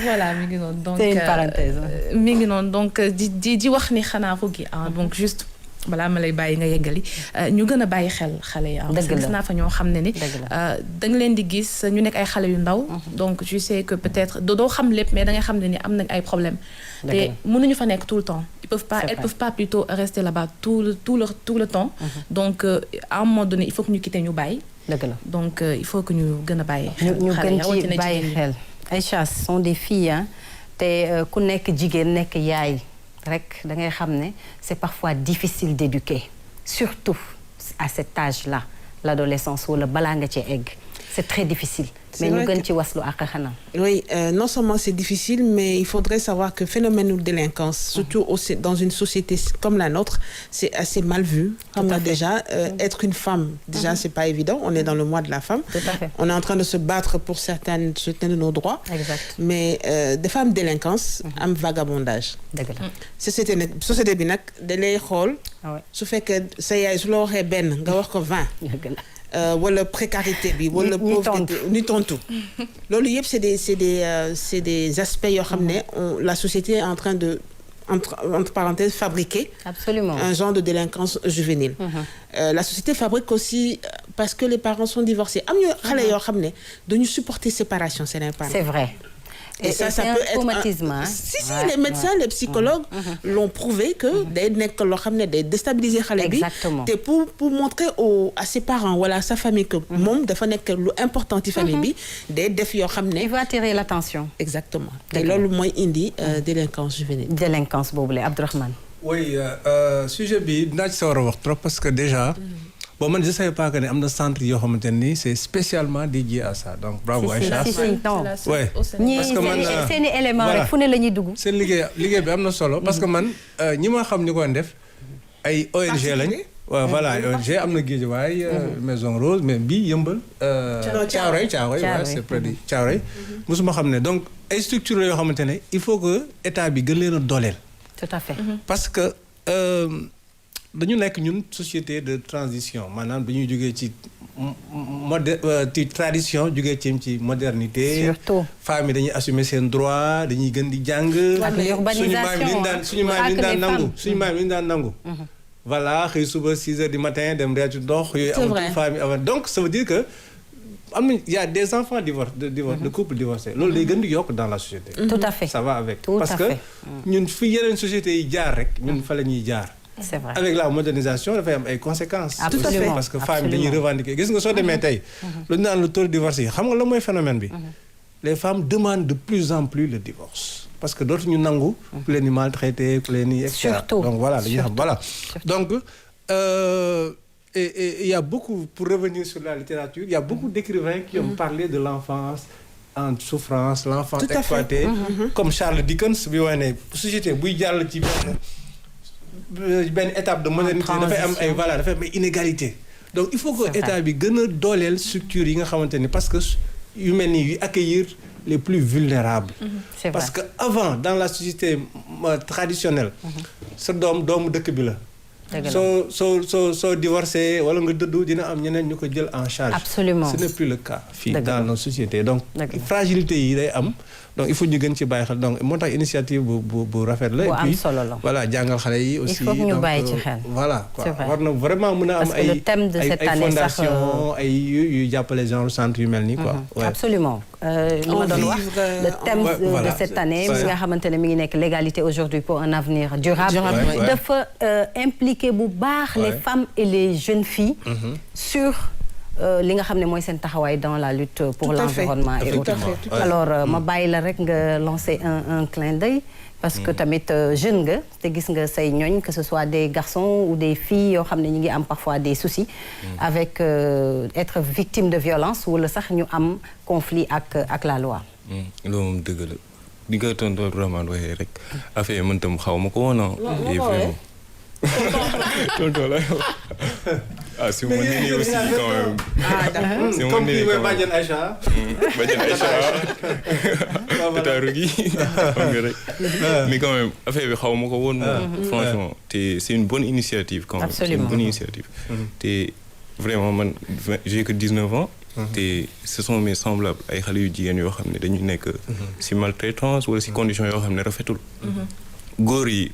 voilà mi ngi noonu donc c'est une parenthèse. mi ngi noonu donc di wax ni xanaa rugi donc juste balaa ma lay bàyyi nga yeggali ñu gën a bàyyi xel xale yi parce que gis naa fa ñoo xam ne ni da nga leen di gis ñu nekk ay xale yu ndaw donc je sais que peut-être doo xam lépp mais da nga xam ne ni am nañ ay problèmes te mënuñu fa nekk tout le temps elles peuvent pas plutôt rester là-bas tout le temps donc à un moment donné il faut que ñu quitter ñu bàyyi donc il faut que ñu gën a bàyyi ñu gën ci bàyyi xel Aïcha, ce sont des filles hein te ku nekk jigéen nekk yaay rek da ngay xam ne c'est parfois difficile d'éduquer surtout à cet âge-là l'adolescence wala balaa nga ci egg c'est très difficile. Mais ñu gën ci waslu ak xanaa. Oui, non seulement c'est difficile, mais il faudrait savoir que phénomène de délinquance, surtout dans une société comme la nôtre, c'est assez mal vu. Comme déjà, être une femme, déjà c'est pas évident. On est dans le mois de la femme. Tout à fait. On est en train de se battre pour certains de nos droits. Exact. Mais des femmes délinquances, am vagabondage. Dëgg la. Société bi nag da lay xool. su fekkee sa yaay su la waxee benn nga wax ko 20. Wala précarité bi wala pauvreté ni tontu loolu yëpp c'est des aspects yoo xam ne la société est en train de entre parenthèses fabriquer Absolument. un genre de délinquance juvénile. La société fabrique aussi parce que les parents sont divorcés am ñu xale yoo xam ne dañu supporter séparation seen parents. C'est vrai. Et ça c'est peut un être traumatisme. Si les médecins, les psychologues l'ont prouvé que day nekk loo xam ne day déstabiliser xale bi. Exactement. te pour montrer à ses parents wala à sa famille que moom dafa nekk lu important ci famille bi day def yoo xam ne. Il va attirer l'attention. Exactement. te loolu mooy indi délinquance juvénile. Délinquance boobu la Abdourahmane. Oui, sujet bi dinaa ci sawar a wax trop parce que déjà. Bon, man je savais pas que ne am na centre yoo xamante ni c'est spécialement dédié à ça donc bravo Aïcha. Ouais. Parce que man seeni élément rek fu ne la ñuy dugg. seen liggéey bi am na solo parce que man ñi ma xam ñu ko def ay ONG lañ. waaw voilà ONG am na Guédiawaye Maison Rose mais bii Yëmbal. Thiaroye waaw c'est près de Thiaroye. mosuma xam ne donc ay structures yoo xamante ne il faut que état bi gën leen a dooleel. Tout à fait. Parce que dañu nekk ñun société de transition maanaam dañuy jógee ci ci tradition jógee ci modernité. Surtout. femmes yi dañuy assumer seen droit dañuy gën di jàng. suñu maam yi daan nangu. Voilà xëy suba 6 heures du matin dem reer ci ndox. yooyu amatul femmes yi avant donc ça veut dire que am na y a des enfants de couples divorcés loolu day gën di yokk dans la société. Tout à fait. Ça va avec. Tout parce à que fait. ñun fi yeneen sociétés yi jaar rek ñun fa la ñuy jaar. C'est vrai. Avec la modernisation dafay am ay conséquences. Absolument. Aussi, parce que femmes yi dañuy revendiquer gis nga soo demee tey. lu ñu naan le taux de divorce yi xam nga la mooy phénomène bi. Les femmes demandent de plus en plus le divorce. Parce que dootuñu nangu. ku leen di maltraiter ku leen di et cetera. Surtout. Donc voilà dañuy xam voilà. Donc et il y a beaucoup pour revenir sur la littérature il y a beaucoup d'écrivains qui ont parlé de l'enfance en souffrance l'enfant exploité. Comme Charles Dickens bi wax ne société buy jàll ci benn étape de modernité dafay am ay voilà dafay am ay inégalité donc il faut que état bi gën a dooleel structure yi nga xamante ni parce que yu mel ni yu accueillir les plus vulnérables. C'est vrai. Parce que avant dans la société traditionnelle sa doomu dëkk bi la. soo divorcé wala nga dëddu dina am ñeneen ñu ko jël en charge. Absolument. Ce n'est plus le cas fii dans nos sociétés donc fragilité yi day am donc il faut ñu gën ci bàyyi xel donc moo tax initiative bu rafet la. bu am et puis solo la. voilà jàngal xale yi aussi. il faut que ñu bàyyi ci xel. voilà quoi C'est vrai. war na vraiment mën a am Parce que le thème de cette année sax fondation ay yu jàppale genre centre yu mel nii quoi. Ouais. Absolument. li ma doon wax le thème de cette année mi nga xamante ne mi ngi nekk l'égalité aujourd'hui pour un avenir durable. dafa impliquer bu baax les femmes et les jeunes filles. sur li nga xam ne mooy seen taxawaay dans la lutte pour l'environnement et autres. Alors ma bàyyi la rek nga lancer un clin d'œil parce que tamit jeune nga te gis nga say ñooñ que ce soit des garçons ou des filles yoo xam ne ñu ngi am parfois des soucis avec être victime de violence wala sax ñu am conflit ak la loi. loolu moom dëgg la di nga tonton Rahman waxee rek affaire man tam xaw ma ko woon vraiment. tonton la ah si ma nee aussi quand même. si ma nee quand même Badiane Aïcha. Badiane Aïcha. tataaru gi xam nga rek. mais quand même affaire bi xaw ma ko woon. franchement te c'est une bonne initiative quand même. C'est une bonne initiative. te vraiment man j'ai que 19 ans. te ce sont mes semblables ay xale yu jigéen yoo xam ne dañu nekk si maltraitance wala si conditions yoo xam ne rafetul. góor yi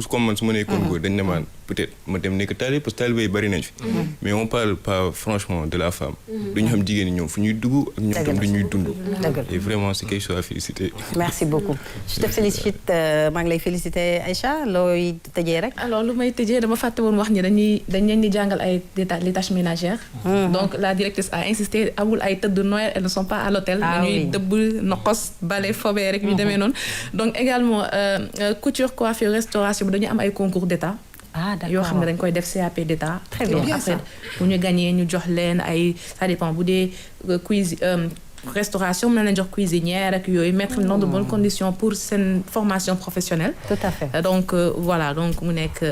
comme man su ma nekkoon góor dañ ne maan peut-être ma dem nekk talibé parce que talibé yi bari nañ fi. mais on parle pas franchement de la femme. du ñu xam jigéen ñi ñoom fu ñuy dugg ak ñoom tam du ñuy dund. et vraiment c'est quelque chose à féliciter. merci beaucoup je te félicite maa ngi lay féliciter Aïcha looy tëjee rek. alors lu may tëjee dama fàtte woon wax ni dañ leen di jàngal ay les tâches ménagères. donc la directrice a insisté amul ay tëdd Noël elles ne sont pas à l'hôtel. dañuy dëbb noqos bale fobee rek ñu demee noonu. donc également couture coiffure restauration bi dañu am ay concours d'état. d'accord yoo xam ne dañ koy def CAP d'état. très bien après bu ñu gagné ñu jox leen ay ça dépend bu dee restauration mën na leen jox cuisinière ak yooyu mettre dans de bonnes conditions pour seen formation professionnelle. tout à fait donc voilà donc mu nekk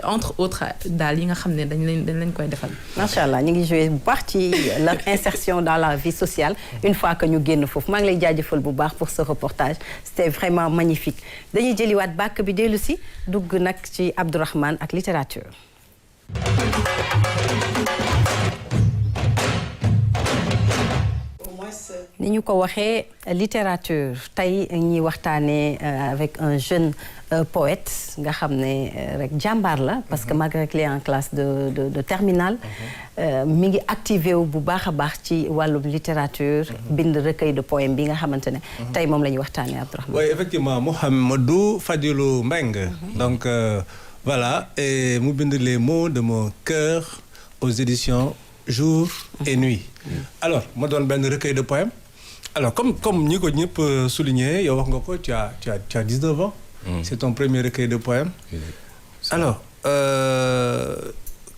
entre autres daal yi nga xam ne dañ leen koy defal. macha allah ñu ngi joué bu baax ci leur insertion dans la vie sociale une fois que ñu génn foofu maa ngi lay jaajëfal bu baax pour ce reportage c'était vraiment magnifique dañuy jëliwaat bàkk bi dellu si dugg nag ci Abdourahmane ak littérature. ni ñu ko waxee littérature tey ñuy waxtaanee avec un jeune poète nga xam ne rek jàmbaar la parce que malgré qu'il est en classe de terminale mi ngi activé wu bu baax a baax ci wàllum littérature bind recueil de poèmes bi nga xamante ne tey moom la ñuy waxtaanee Abdourahmane. oui effectivement Mouhamadou Fadilou Mbengue donc voilà et mu bind les mots de mon cœur aux éditions Jour et Nuit. Alors ma doon benn recueil de poèmes. Alors comme ñi ko ñëpp souligné yow wax nga ko tu as 19 ans. C'est ton premier recueil de poèmes. Alors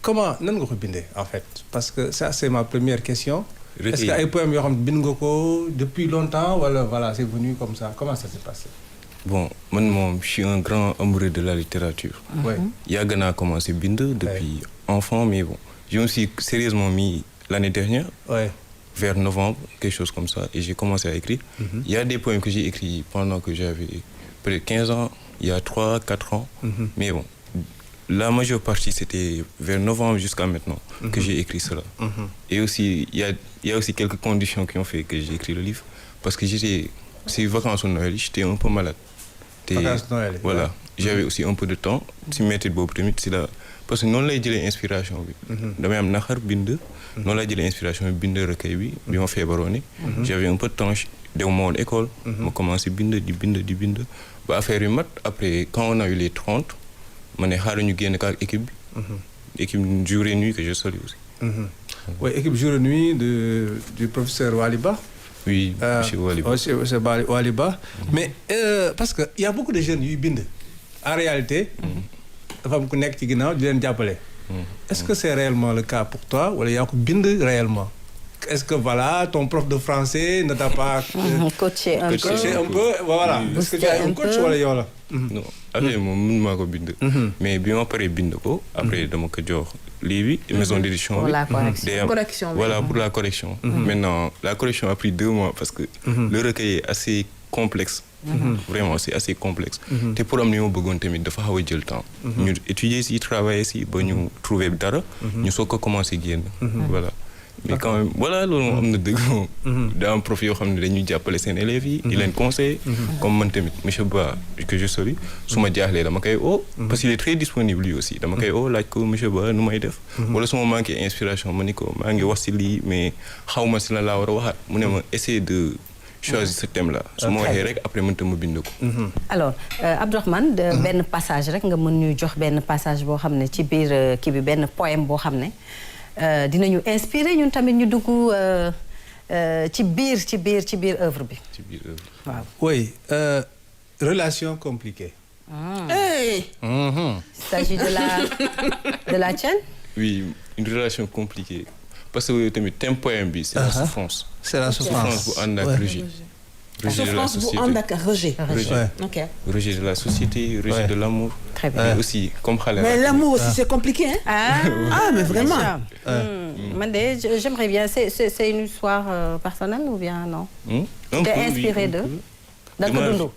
comment nan nga ko bindee en fait parce que ça c'est ma première question. Est-ce que ay poèmes yoo xam ne bind nga ko depuis longtemps wala voilà c'est venu comme ça comment ça s'est passé. Bon man moom je suis un grand amoureux de la littérature. yàgg naa commencé bind depuis enfant mais bon je me suis sérieusement mis l'année dernière. Vers novembre, quelque chose comme ça, et j'ai commencé à écrire. Il y a des poèmes que j'ai écrits pendant que j'avais peut-être 15 ans, il y a 3-4 ans. Mais bon, la majeure partie, c'était vers novembre jusqu'à maintenant que j'ai écrit cela. Et aussi, il y a aussi quelques conditions qui ont fait que j'ai écrit le livre. Parce que c'est vacances au Noël, j'étais un peu malade. Vacances Noël. Voilà. J'avais aussi un peu de temps. Si mettre boobu tamit, c'est là. Parce que noonu lay jëlee inspiration bi. damay am naxar bind. noonu lay jëlee inspiration bi bind recueil bi. bi ma feebaroon. j'avais un peu de temps dem ma woon école. ma commencé bind di bind. ba affaire yu mat après quand on a eu les 30 ma ne xaaral ñu génn ko ak équipe bi. équipe Jour et Nuit que je salue aussi. oui équipe Jour et Nuit du professeur Waliba. oui monsieur Waliba. monsieur Waliba. mais parce que y a beaucoup de jeunes yuy bind. en réalité. dafa am ku nekk ci ginnaaw di leen jàppale. est-ce que c'est réellement le cas pour toi wala yaa ko bind réellement. est-ce que voilà ton prof de français ne t'a pas. coaché un peu voilà. est-ce que tu as un coach wala yow la. non affaire moom mun maa ko bind. mais bi ma paree bind ko. après dama ko jox lii bi maison d'édition bi. correction voilà pour la correction. maintenant la correction a pris 2 mois parce que. le recueil est assez complexe. Vraiment c'est assez complexe. te pour am ni ma bëggoon tamit dafa xaw a jël temps. ñu étudier si travailler si ba ñu trouver dara. ñu soog ko commencer génn. voilà mais quand même voilà loolu moom am na dëgg moom. daa am prof yoo xam ne dañuy jàppale seen élèves yi. di leen conseiller. comme man tamit monsieur Ba que je salue. su ma jaaxlee dama koy parce qu'il est très disponible lui aussi dama koy laaj ko monsieur Ba nu may def. wala su ma manqué inspiration ma ni ko maa ngi wax si lii mais xaw ma si la laa war a waxaat mu ne ma essayer de. choisir ce thème-là. su ma waxee rek après mënta ma bind ko. alors Abdourahmane benn passage rek nga mën ñu jox benn passage boo xam ne ci biir kii bi benn poème boo xam ne dinañu inspiré ñun tamit ñu dugg ci biir œuvre bi. ci biir œuvre. waaw. oui relation compliquée. Il s'agit de la tienne. oui une relation compliquée. parce que tamit thème poème bi c'est la souffrance. c'est la souffrance bu ànd ak rejet. rejet de la société bu ànd ak rejet. ok. rejet de la société rejet de l'amour. très bien mais aussi comme xale. mais l'amour aussi c'est compliqué hein. mais vraiment. man de j'aimerais bien c'est une histoire personnelle ou bien non. T'es inspiré de ko dund.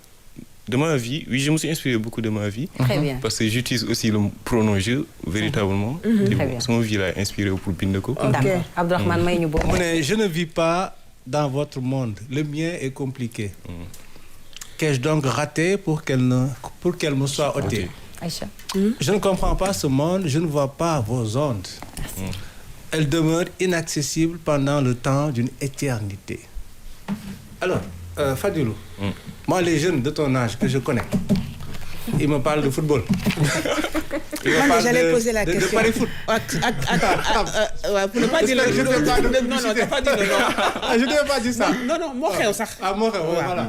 De ma vie, oui, je me suis inspiré beaucoup de ma vie. Très bien. Parce que j'utilise aussi le pronom je, véritablement. Très bien. Son vie l'a inspiré pour Bindeko. D'accord. Abdourahmane may ñu bokk. Je ne vis pas dans votre monde. Le mien est compliqué. Qu'ai-je donc raté pour qu'elle me soit ôtée? Aïcha. Je ne comprends pas ce monde, je ne vois pas vos ondes. Elles demeurent inaccessibles pendant le temps d'une éternité. Alors, Fadilou, moi, les jeunes de ton âge que je connais, ils me parlent de football. J'allais poser la question. De Paris Foot. Pour ne pas dire le nom. Non, t'as pas dit le nom. Je ne vais pas dire ça. Non, moo xew sax. Ah, moo xew,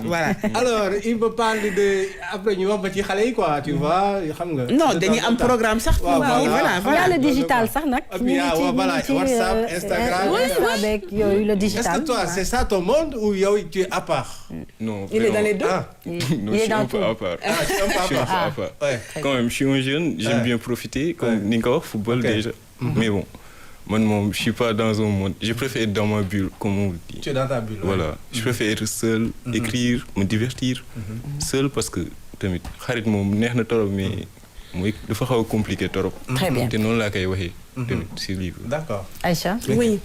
voilà. Alors, ils me parlent de... Après, ñu wax ba ci xale yi, quoi, tu vois, xam nga. Non, dañuy am programme sax. Voilà. Il y a le digital, sax nag. Voilà, WhatsApp, Instagram. Avec le digital. Est-ce que toi, c'est ça ton monde ou tu es à part? Non. Il est dans les deux? Non, je suis un peu à part. Je suis un peu à part. Quand même, je suis un jeune, j'aime bien profiter, comme Ninka, football déjà. Mais bon, moi, je ne suis pas dans un monde. Je préfère être dans ma bulle, comme on dit. Tu es dans ta bulle. Voilà. Je préfère être seul, écrire, me divertir. Seul parce que, xarit moom neex na torop mais mooy dafa xaw a compliqué torop. Très bien. te noonu laa koy waxee. tamit si livre. D'accord. Aïcha. Oui.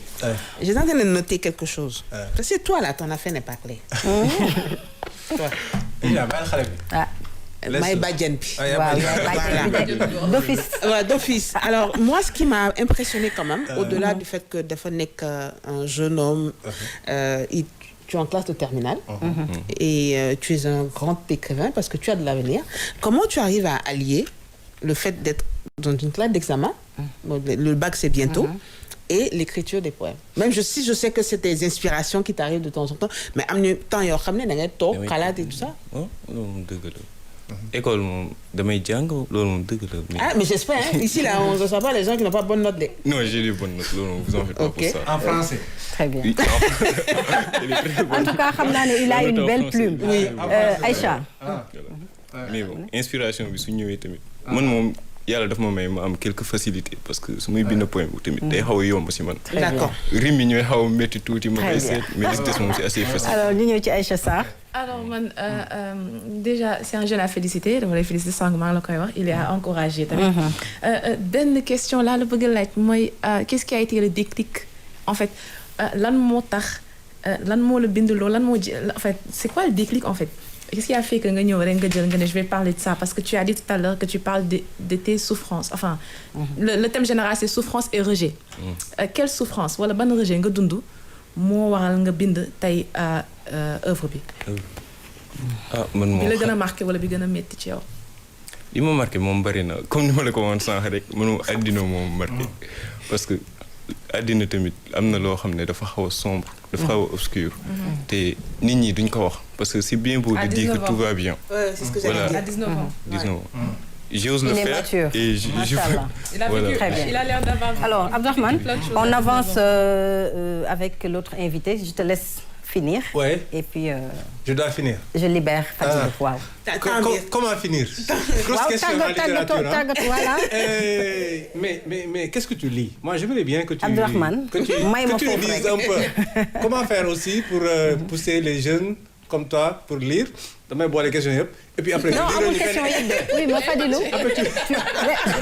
Je suis en train de noter quelque chose. Parce que toi, là, ton affaire n'est pas claire. Toi. May bàjjen bi. D'office. D'office. Alors, moi, ce qui m'a impressionné quand même, au-delà du fait que dafa nekk un jeune homme, tu es en classe de terminale et tu es un grand écrivain parce que tu as de l'avenir. Comment tu arrives à allier le fait d'être dans une classe d'examen, le bac c'est bientôt, et l'écriture des poèmes? Même si je sais que c'est des inspirations qui t'arrivent de temps en temps, mais am na temps yoo xam ne da ngay toog xalaat et tout ça. Oh, loolu dëgg la. École moom damay jàng loolu moom dëgg la. Ah, mais j'espère, hein. Ici là, on ne reçoit pas les gens qui n'ont pas bonne note. Non, j'ai des bonnes notes, loolu vous en faites pas pour ça. En français. Très bien. En tout cas, xam naa ne il a une belle plume. Oui. Aïcha. Mais bon, inspiration bi su ñëwee tamit. Man moom yàlla daf ma may ma am quelques facilités parce que su muy bind poème bu tamit day xaw a yomb si man. D'accord. Rime yi ñooy xaw a métti tuuti ma koy seet mais li si des moom c'est assez facile. Alors ñu ñëw ci Aïcha Sarr. Alors man déjà c'est un jeune à féliciter dama lay féliciter sànq maa ngi la koy wax il est à encourager tamit. Benn question laa la bëgg a laaj mooy qu'est-ce qui a été le déclic en fait lan moo tax lan moo la binduloo lan moo en fait c'est quoi le déclic en fait? Qu'est-ce qui a fait que nga ñëw rek nga jël nga ne je vais parler de ça parce que tu as dit tout à l'heure que tu parles de tes souffrances enfin le thème général c'est souffrance et rejet. Quelle souffrance wala ban rejet nga dund moo waral nga bind tey œuvre bi? Ah man moom bi la gën a marqué wala bi gën a métti ci yow? li ma marqué moom bari na comme ni ma la ko waxoon sànq rek mënu àddina moom marqué parce que àddina tamit am na loo xam ne dafa xaw a sombre dafa xaw a obscur te nit ñi duñ ko wax parce que c'est bien beau de dire que tout va bien. C'est ce que j'allais dire. À 19 ans. 19 ans. J'ose le faire mature. Et je Il a vécu, Très bien. il a l'air d'avoir. Alors Abdourahmane, on avance avec l'autre invité. Je te laisse finir. Ouais. Et puis Je dois finir. je libère Fadilou. Waaw. Comment finir? Grosse question en littérature. Tàggat voilà. Mais qu'est-ce que tu lis? Moi, j'aimerais bien que tu Abdourahmane, lises un peu. Comment faire aussi pour pousser les jeunes comme toi pour lire? Damay boole question yëpp et puis après. Non amul question yëpp de. Oui ma Fadilou.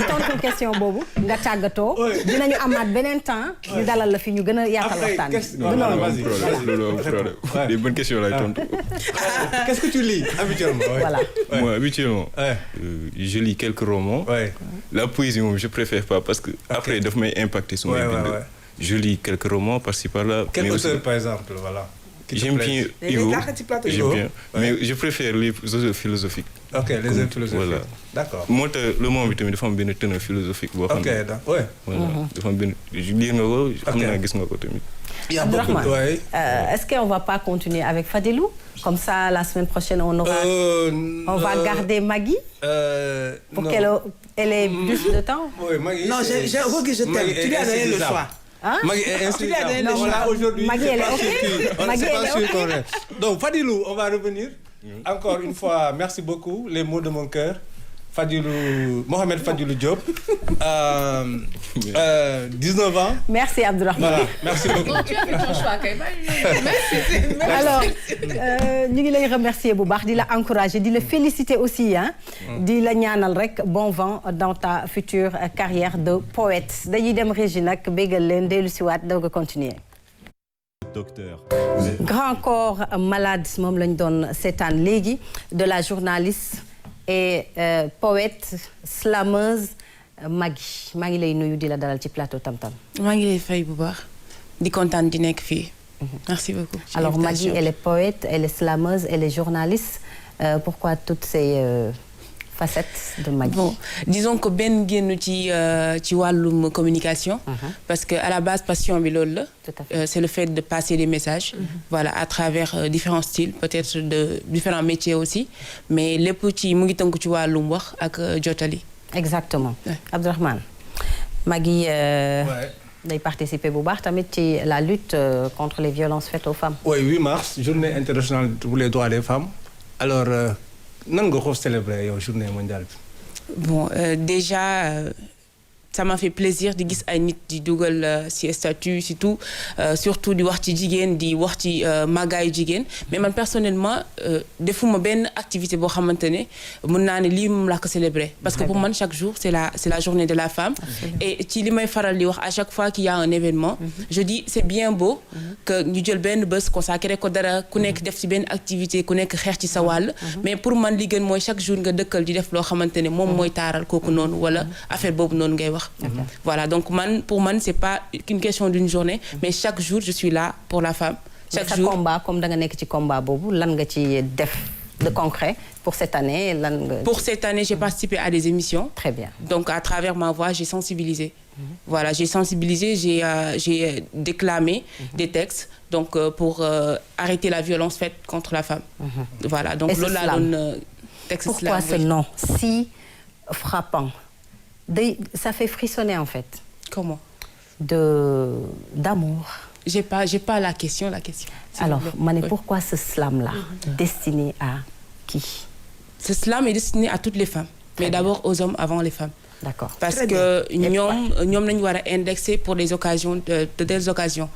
tontu question boobu nga tàggatoo. dinañu amaat beneen temps. ñu dalal la fi ñu gën a yaatal waxtaan bi. Des bonnes questions là tontu. Qu'est-ce que tu lis habituellement? Voilà. Moi habituellement je lis quelques romans. La poésie moom je préfère pas parce que après daf may impacter su may bind. Je lis quelques romans par-ci par-là. Quel auteur par exemple voilà? J'aime bien Hugo, j'aime bien, mais je préfère les œuvres philosophiques. Ok, les œuvres philosophiques. Voilà. D'accord. Moi, le moment bi tamit dafa am benn teneur philosophique boo xam ne. Ok, d'accord. Ouais. Voilà. Dafa am benn lire nga ko, xam naa gis nga ko tamit. Abdourahmane, est-ce qu'on va pas continuer avec Fadilou? Comme ça, la semaine prochaine, on va garder Maggie pour qu'elle ait plus de temps. Oui, Maggie. Non, je t'aime. Tu lui as donné le choix. Hein? Maggie est inscrite. Aujourd'hui, Maggie, elle est OK. Maggie, elle est OK. Donc, Fadilou, on va revenir. Encore une fois, merci beaucoup. Les mots de mon cœur. Mohamed Fadilou Diop. 19 ans. Merci Abdourahmane. Voilà, merci beaucoup. Non, tu as fait ton choix, Kay. Merci. Alors, ñu ngi lay remercier bu baax di la encourager di la féliciter aussi hein. Di la ñaanal rek bon vent dans ta future carrière de poète. Dañuy dem régie nag bégal leen dellu si waat doog a continuer. Docteur. Grand corps malade moom lañ doon seetaan léegi de la journaliste et poète slameuse Maggy maa ngi lay nuyu di la dalal ci plateau Tam Tam. maa ngi lay fay bu baax di kontaan di nekk fii. Merci beaucoup. Alors Maggy, elle est poète, elle est slameuse, elle est journaliste. Pourquoi toutes ces facettes de Maggy? Bon, disons que ben génn ci wàllum communication. Parce que à la base passion bi loolu la. C'est le fait de passer des messages. Voilà, à travers différents styles, peut-être de différents métiers aussi, mais lépp ci mu ngi tënk ci wàllum wax ak jotali. Exactement. Abdourahmane, Maggy day participer bu baax tamit ci la lutte contre les violences faites aux femmes. Oui, 8 mars, journée internationale pour les droits des femmes. Alors, nan nga ko célébrer yow journée mondiale bi? Bon, déjà ça m'a fait plaisir di gis ay nit di dugal ci statut ci tout, surtout di wax ci jigéen di wax ci màggaayu jigéen, mais man personnellement defuma benn activité boo xamante ne mën naa ne lii moom laa ko célébrer parce que pour man chaque jour c'est la journée de la femme. Et ci li may faral di wax à chaque fois qu'il y a un événement, je dis c'est bien beau que ñu jël benn bés consacré ko dara ku nekk def ci benn activité ku nekk xeex ci sa wàll, mais pour man li gën mooy chaque jour nga dëkkal di def loo xamante ne moom mooy taaral kooku noonu wala affaire boobu noonu ngay wax. Voilà, donc pour moi c'est pas qu'une question d'une journée, mais chaque jour je suis là pour la femme. Chaque jour combat comme da nga nekk ci combat boobu lan nga ci def de concret pour cette année lan nga... Pour cette année, j'ai participé à des émissions. Très bien. Donc à travers ma voix, j'ai sensibilisé. Voilà, j'ai sensibilisé, j'ai déclamé des textes donc pour arrêter la violence faite contre la femme. Voilà, donc Lola donne texte. Pourquoi ce nom si frappant? Ça fait frissonner en fait. Comment? D'amour. J'ai pas la question. Alors, Mané, pourquoi ce slam-là destiné à qui? Ce slam est destiné à toutes les femmes, mais d'abord aux hommes avant les femmes. D'accord. Parce que ñoom lañu war a indexer pour les occasions de telles occasions.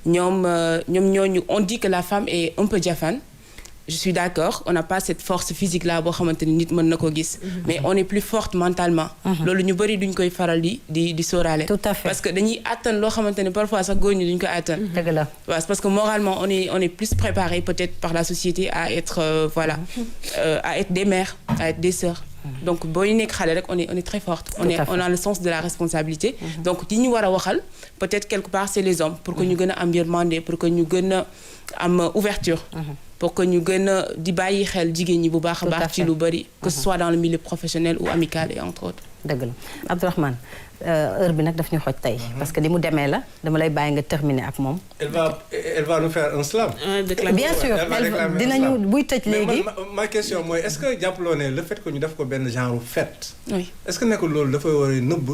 On dit que la femme est un peu diaphane. Je suis d'accord, on n'a pas cette force physique là boo xamante ni nit mën na ko gis, mais on est plus forte mentalement. Loolu ñu bari duñ koy faral di sóoraale. Tout à fait. Parce que dañuy attan loo xamante ne parfois sax góor ñi duñ ko attan. Dëgg la. Ouais, parce que moralement on est plus préparé peut-être par la société à être à être des mères, à être des sœurs. Donc booy nekk xale rek on est très forte. On a le sens de la responsabilité. Donc li ñu war a waxal peut-être quelque part c'est les hommes pour que ñu gën a am yërmande, pour que ñu gën a am ouverture. Pour que ñu gën a di bàyyi xel jigéen ñi bu baax a baax ci lu bari, que ce soit dans le milieu professionnel ou amical et entre autres. Dëgg la Abdourahmane heure bi nag daf ñu xoj tey parce que li mu demee la dama lay bàyyi nga terminer ak moom. Elle va nous faire un slam. Bien sûr dinañu buy tëj léegi. Ma question mooy est-ce que jàppaloo ne le fait que ñu def ko benn genre fête. Oui. Est-ce que nekkul loolu dafay war a nëbb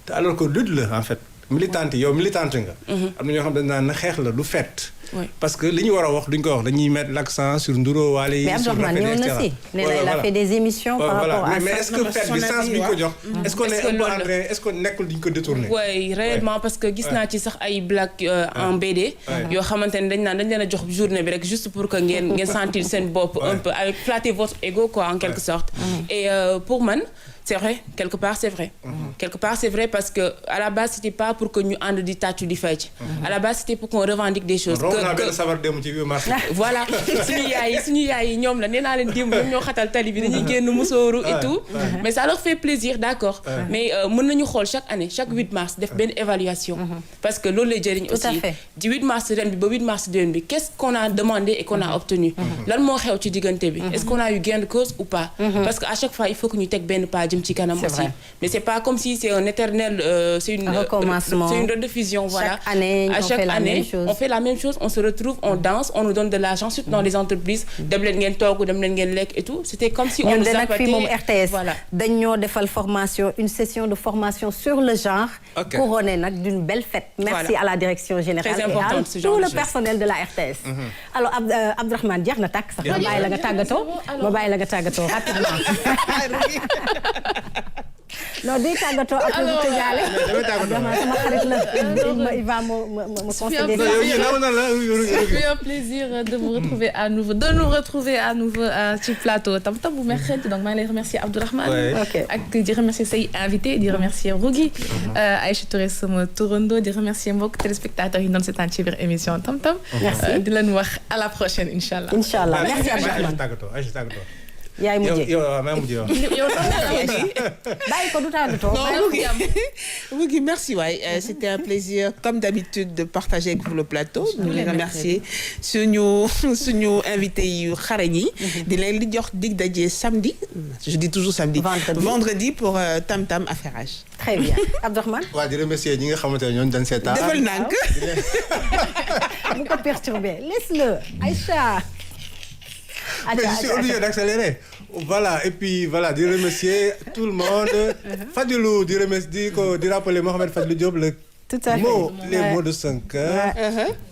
te alors que lutte la en fait. Militante yow militante nga. am na ñoo xam ne dañ naan xeex la du fête. Parce que li ñu war a wax duñ ko wax dañuy mettre l'accent sur nduro waale yi. Mais Abdourahmane ñëw na si. nee na il a fait des émissions par rapport à ça. Mais est-ce que fête bi sens bi ñu ko jox. est-ce qu'on est un peu en train est-ce que nekkul duñ ko détourner. Oui, réellement parce que gis naa ci sax ay blagues en BD. yoo xamante ne dañ leen a jox journée bi rek juste pour que ngeen sentir seen bopp un peu avec flatter votre ego quoi en quelque sorte. Et pour man c'est vrai, quelque part c'est vrai. Quelque part c'est vrai parce que à la base c'était pas pour que ñu ànd di tàccu di fecc. À la base c'était pour qu'on revendique des choses. Voilà, suñu yaay yi ñoom la nee naa leen démb ñoom ñoo xatal tali bi dañuy génn musóoru et tout. Mais ça leur fait plaisir, d'accord. Mais mën nañu xool chaque année, chaque 8 mars def benn évaluation. Parce que loolu lay jëriñ aussi. Du 8 mars ren bi ba 8 mars déwén bi qu'est-ce qu'on a demandé et qu'on a obtenu. Lan moo xew ci diggante bi. Est-ce qu'on a eu gain de cause ou pas. Parce que à chaque fois il faut que ñu teg benn pas ci kanam aussi. Mais c'est pas comme si c'est un éternel c'est une rediffusion voilà. Chaque année on fait la même chose, on se retrouve, on danse, on nous donne de l'argent surtout dans les entreprises, dem leen ngeen togg dem leen ngeen lekk et tout. C'était comme si on nous appâtait. Ñun de nag fii moom RTS dañoo defal formation, une session de formation sur le genre couronnée nag d'une belle fête. Merci à la direction générale et à tout le personnel de la RTS. Alors Abdourahmane jeex na tàkk sax ma bàyyi la nga tàggatoo rapidement. Non day tàggatoo ak lu tëjaale. Sama xarit la il va me conseiller. C'est un plaisir de vous retrouver à nouveau ci plateau Tam Tam bu mercredi. Donc maa ngi lay remercier Abdourahmane ak di remercier say invité di remercier Rougui Aïcha Touré sama turando di remercier mbokk téléspectateurs yi doon seetaan ci biir émission Tam Tam. Merci di leen wax à la prochaine inchallah. Merci Abdourahmane. yaay mujjee yow maa mujjee waaw. bàyyi ko du tàggatoo. Oui, merci waay. C'était un plaisir comme d'habitude de partager avec vous le plateau. Nous les remercier suñu invité yu xarañ yi. di leen di jox dig daje samedi. Je dis toujours samedi. Vendredi pour Tam Tam Affairage. Très bien Abdourahmane. waaw di remercier ñi nga xamante ne ñooñu dañ seetaan. defal nànk. bu ko perturber laisse-le Aïcha. Mais je suis obligé d'accélérer. Voilà, et puis voilà, de remercier tout le monde. Fadilou, de rappeler Mohamed Fadilou Diop, les mots de son cœur.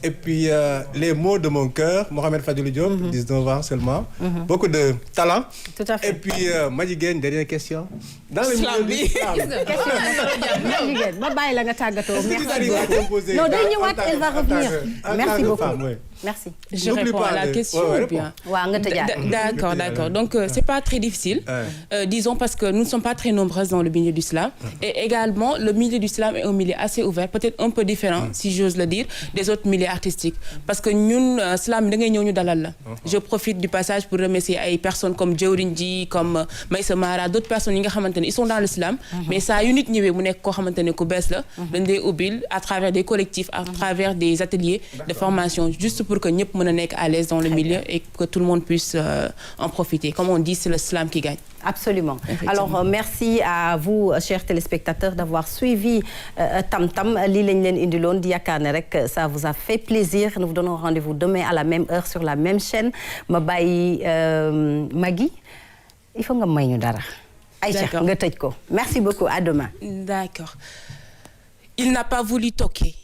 Et puis les mots de mon cœur, Mohamed Fadilou Diop, 19 ans seulement. Beaucoup de talent. Tout à fait. Et puis, Madjigué, une dernière question. Dans le milieu de l'islam. Madjigué, bye-bye, la tagato. Merci. Non, elle va revenir. Merci beaucoup. Merci. Je réponds à la question ou bien? D'accord. Donc, c'est pas très difficile. Disons parce que nous ne sommes pas très nombreuses dans le milieu du slam. Et également, le milieu du slam est un milieu assez ouvert, peut-être un peu différent, si j'ose le dire, des autres milieux artistiques. Parce que nous, slam, je profite du passage pour remercier les personnes comme Djourinji, comme Maïssa Mara, d'autres personnes ils sont dans le slam. Mais ça a une à travers des collectifs, à travers des ateliers de formation, juste pour que nous soyons à l'aise dans le milieu et que tout le monde puisse en profiter. Comme on dit, c'est le slam qui gagne. Absolument. Alors, merci à vous, chers téléspectateurs, d'avoir suivi Tam Tam. Ça vous a fait plaisir. Nous vous donnons rendez-vous demain à la même heure sur la même chaîne. Magui, il faut que nous dara. Aïcha, merci beaucoup. À demain. D'accord. Il n'a pas voulu toquer.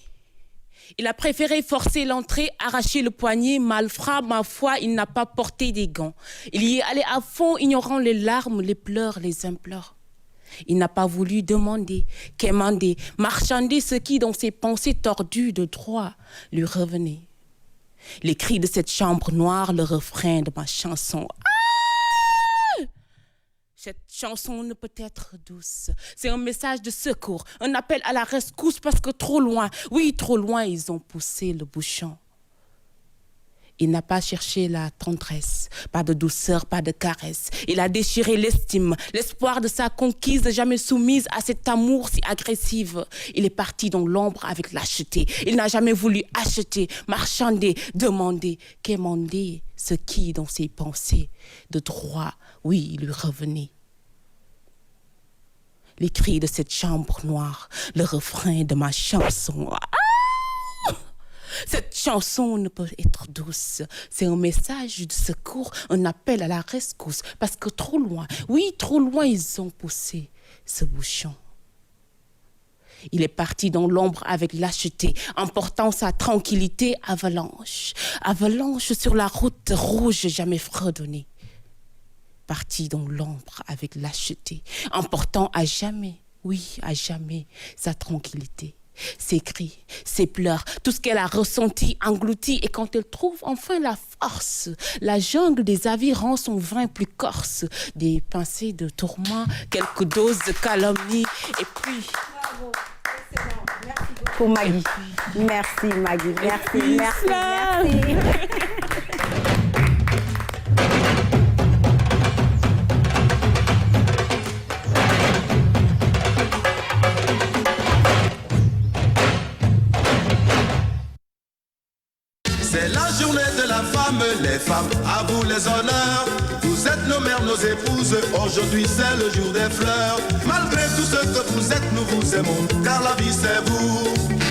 Il a préféré forcer l'entrée, arracher le poignet, malfrat, ma foi, il n'a pas porté des gants. Il y est allé à fond, ignorant les larmes, les pleurs, les implores. Il n'a pas voulu demander, quémander, marchander ce qui, dans ses pensées tordues de droit, lui revenait. Les cris de cette chambre noire, le refrain de ma chanson. Cette chanson ne peut être douce. C'est un message de secours, un appel à la rescousse parce que trop loin, oui, trop loin, ils ont poussé le bouchon. Il n'a pas cherché la tendresse, pas de douceur, pas de caresse. Il a déchiré l'estime, l'espoir de sa conquise, jamais soumise à cet amour si agressif. Il est parti dans l'ombre avec lâcheté. Il n'a jamais voulu acheter, marchander, demander, quémander ce qui, dans ses pensées, de droit, oui, il lui revenait. Les cris de cette chambre noire, le refrain de ma chanson. Cette chanson ne peut être douce. C'est un message de secours, un appel à la rescousse. Parce que trop loin, oui, trop loin, ils ont poussé ce bouchon. Il est parti dans l'ombre avec lâcheté, emportant sa tranquillité avalanche. Avalanche sur la route rouge jamais fredonnée. Parti dans l'ombre avec lâcheté, emportant à jamais, oui, à jamais, sa tranquillité. Ses cris, ses pleurs, tout ce qu'elle a ressenti, englouti, et quand elle trouve enfin la force, la jungle des avis rend son vin plus corse, des pincées de tourment, quelques doses de calomnie, et puis... Bravo. Merci beaucoup Magui. Merci Magui, merci. C'est la journée de la femme, les femmes, à vous les honneurs. Vous êtes nos mères, nos épouses, aujourd'hui c'est le jour des fleurs. Malgré tout ce que vous êtes, nous vous aimons, car la vie c'est vous.